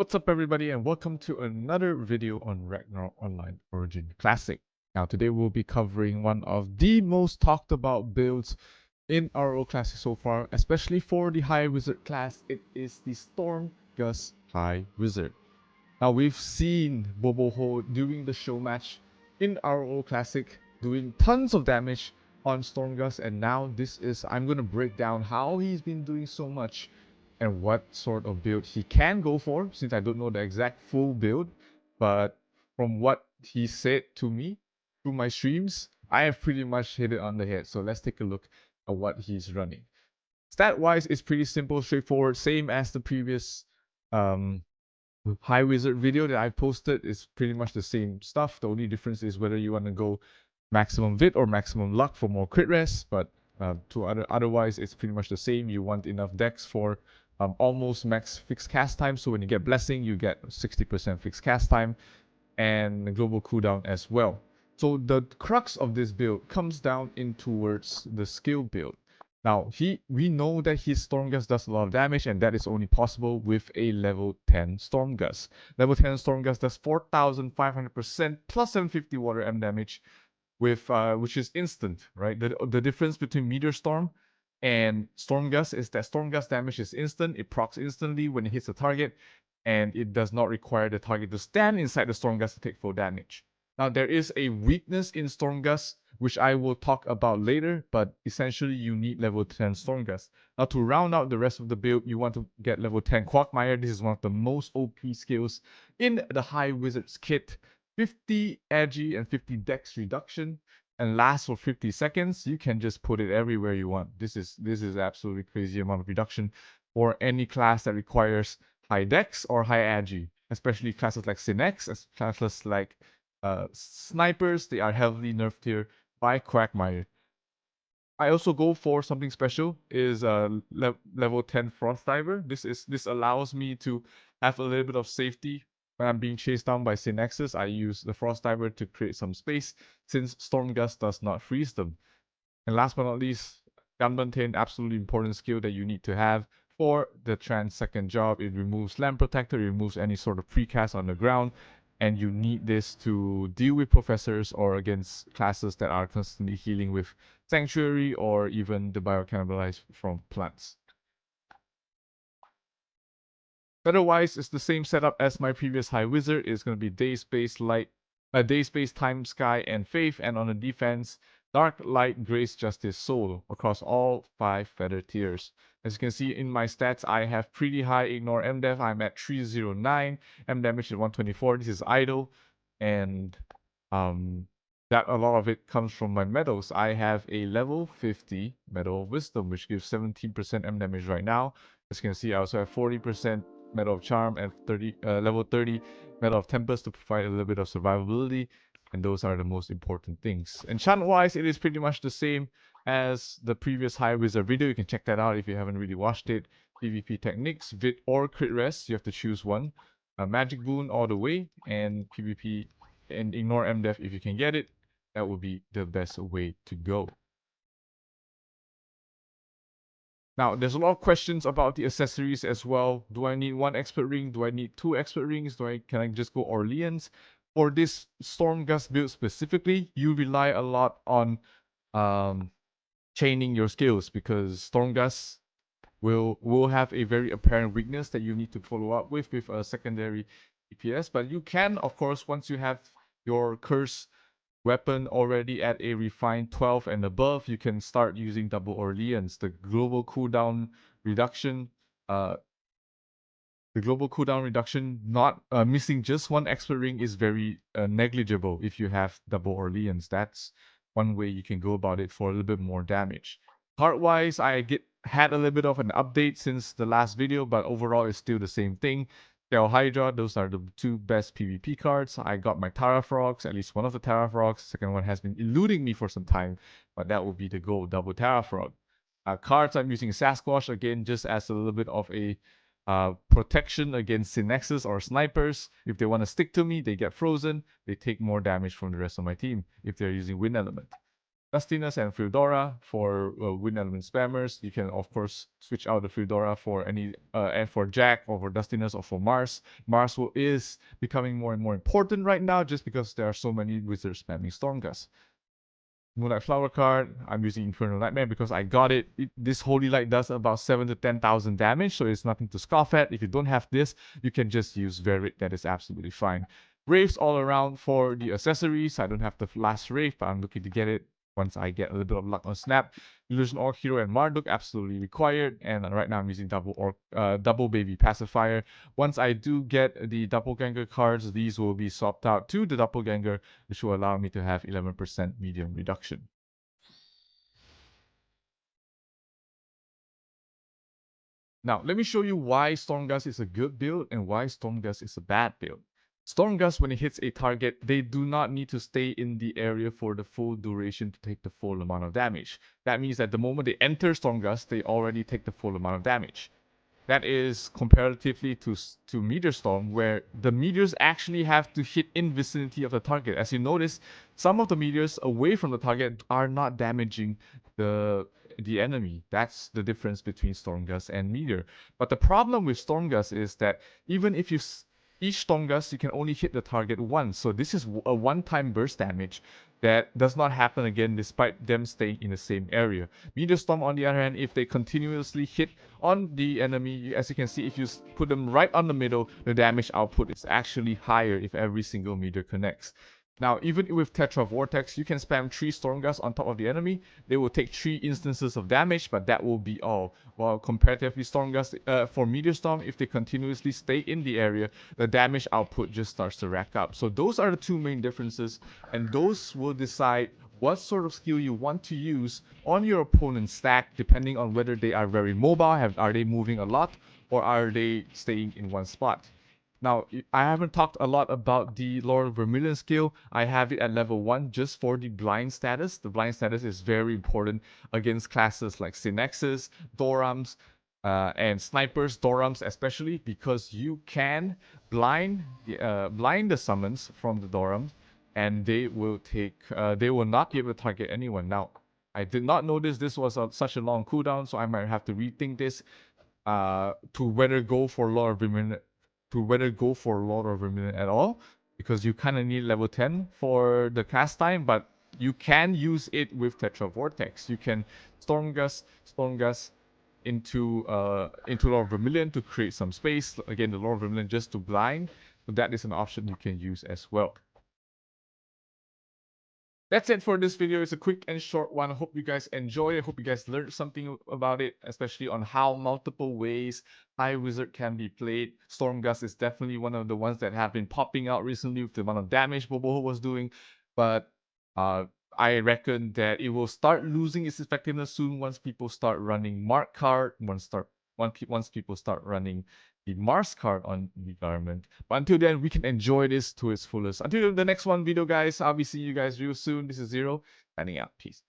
What's up everybody and welcome to another video on Ragnarok Online Origin Classic. Now today we'll be covering one of the most talked about builds in RO Classic so far, especially for the High Wizard class. It is the Storm Gust High Wizard. Now we've seen Bobohoo during the show match in RO Classic doing tons of damage on Storm Gust, and now I'm going to break down how he's been doing so much and what sort of build he can go for, since I don't know the exact full build. But from what he said to me through my streams, I have pretty much hit it on the head. So let's take a look at what he's running. Stat wise, it's pretty simple, straightforward, same as the previous High Wizard video that I posted. Is pretty much the same stuff. The only difference is whether you want to go maximum vit or maximum luck for more crit res, but otherwise it's pretty much the same. You want enough dex for almost max fixed cast time, so when you get blessing you get 60% fixed cast time and global cooldown as well. So the crux of this build comes down in towards the skill build. Now we know that his Storm Gust does a lot of damage, and that is only possible with a level 10 Storm Gust. Level 10 Storm Gust does 4500% plus 750 water M damage, with which is instant, right? The difference between Meteor Storm and Storm Gust is that Storm Gust damage is instant. It procs instantly when it hits the target, and it does not require the target to stand inside the Storm Gust to take full damage. Now there is a weakness in Storm Gust, which I will talk about later, but essentially you need level 10 Storm Gust. Now to round out the rest of the build, you want to get level 10 Quagmire. This is one of the most OP skills in the High Wizards kit. 50 agi and 50 dex reduction, and lasts for 50 seconds. You can just put it everywhere you want. This is absolutely crazy amount of reduction for any class that requires high dex or high agi, especially classes like Synex, as classes like snipers. They are heavily nerfed here by Quagmire. I also go for something special, is level 10 Frost Diver. This allows me to have a little bit of safety when I'm being chased down by Synexes. I use the Frost Diver to create some space, since Storm Gust does not freeze them. And last but not least, Gunbuntain, absolutely important skill that you need to have for the Trans second job. It removes Land Protector, it removes any sort of precast on the ground, and you need this to deal with professors or against classes that are constantly healing with Sanctuary or even the biocannibalize from plants. Otherwise, it's the same setup as my previous High Wizard. It's going to be Day, Space, Light, Day, Space, Time, Sky, and Faith. And on the defense, Dark, Light, Grace, Justice, Soul across all 5 feather tiers. As you can see in my stats, I have pretty high Ignore MDef. I'm at 309, M damage at 124. This is idle, and that a lot of it comes from my medals. I have a level 50 Medal of Wisdom, which gives 17% M damage right now. As you can see, I also have 40% Medal of Charm and level 30 Medal of Tempest to provide a little bit of survivability, and those are the most important things. Enchant wise, it is pretty much the same as the previous High Wizard video. You can check that out if you haven't really watched it. PvP techniques, Vit or Crit Rest, you have to choose one. Magic Boon all the way, and PvP and Ignore MDef if you can get it. That would be the best way to go. Now, there's a lot of questions about the accessories as well. Do I need 1 expert ring? Do I need 2 expert rings? Can I just go Orleans? For this Storm Gust build specifically, you rely a lot on chaining your skills, because Storm Gust will have a very apparent weakness that you need to follow up with a secondary DPS. But you can, of course, once you have your curse weapon already at a refined 12 and above, you can start using double Orleans. The global cooldown reduction, not missing just 1 expert ring is very negligible if you have double Orleans. That's one way you can go about it for a little bit more damage. Card wise, I had a little bit of an update since the last video, but overall it's still the same thing. Shell Hydra, those are the 2 best PvP cards. I got my Tara Frogs, at least one of the Tara Frogs. Second one has been eluding me for some time, but that will be the goal, double Tara Frog. Cards, I'm using Sasquatch again, just as a little bit of a protection against Synexes or snipers. If they want to stick to me, they get frozen. They take more damage from the rest of my team if they're using Wind Element. Dustiness and Fildora for Wind Element spammers. You can of course switch out the Fildora for any and for Jack or for Dustiness or for Mars. Mars is becoming more and more important right now just because there are so many wizards spamming Stormgust. Moonlight Flower card, I'm using Infernal Nightmare because I got it. This Holy Light does about 7 to 10,000 damage, so it's nothing to scoff at. If you don't have this, you can just use Verit, that is absolutely fine. Wraiths all around for the accessories. I don't have the last Wraith, but I'm looking to get it once I get a little bit of luck on Snap. Illusion Orc Hero and Marduk absolutely required, and right now I'm using double Baby Pacifier. Once I do get the Doppelganger cards, these will be swapped out to the Doppelganger, which will allow me to have 11% medium reduction. Now, let me show you why Stormgust is a good build and why Stormgust is a bad build. Stormgust, when it hits a target, they do not need to stay in the area for the full duration to take the full amount of damage. That means that the moment they enter Stormgust, they already take the full amount of damage. That is comparatively to Meteor Storm, where the meteors actually have to hit in vicinity of the target. As you notice, some of the meteors away from the target are not damaging the enemy. That's the difference between Stormgust and Meteor. But the problem with Stormgust is that even if each Stormgust, you can only hit the target once. So this is a one-time burst damage that does not happen again despite them staying in the same area. Meteor Storm, on the other hand, if they continuously hit on the enemy, as you can see, if you put them right on the middle, the damage output is actually higher if every single meteor connects. Now, even with Tetra Vortex, you can spam 3 Stormgust on top of the enemy. They will take 3 instances of damage, but that will be all. While comparatively Stormgust, for Meteor Storm, if they continuously stay in the area, the damage output just starts to rack up. So those are the two main differences, and those will decide what sort of skill you want to use on your opponent's stack, depending on whether they are very mobile, are they moving a lot, or are they staying in one spot. Now, I haven't talked a lot about the Lord of Vermilion skill. I have it at level 1 just for the blind status. The blind status is very important against classes like Synexes, Dorams, and Snipers, Dorams especially, because you can blind the summons from the Dorams, and they will not be able to target anyone. Now, I did not notice this was such a long cooldown, so I might have to rethink this to whether go for Lord of Vermilion at all, because you kind of need level 10 for the cast time, but you can use it with Tetra Vortex. You can Stormgust into Lord of Vermilion to create some space. Again, the Lord of Vermilion just to blind, so that is an option you can use as well. That's it for this video. It's a quick and short one. I hope you guys enjoyed it. I hope you guys learned something about it, especially on how multiple ways High Wizard can be played. Stormgust is definitely one of the ones that have been popping out recently with the amount of damage Bobohoo was doing. But I reckon that it will start losing its effectiveness soon once people start running Mark card, once people start running the Mars card on the garment. But until then, we can enjoy this to its fullest. Until the next one video, guys, I'll be seeing you guys real soon. This is Zero, signing out. Peace.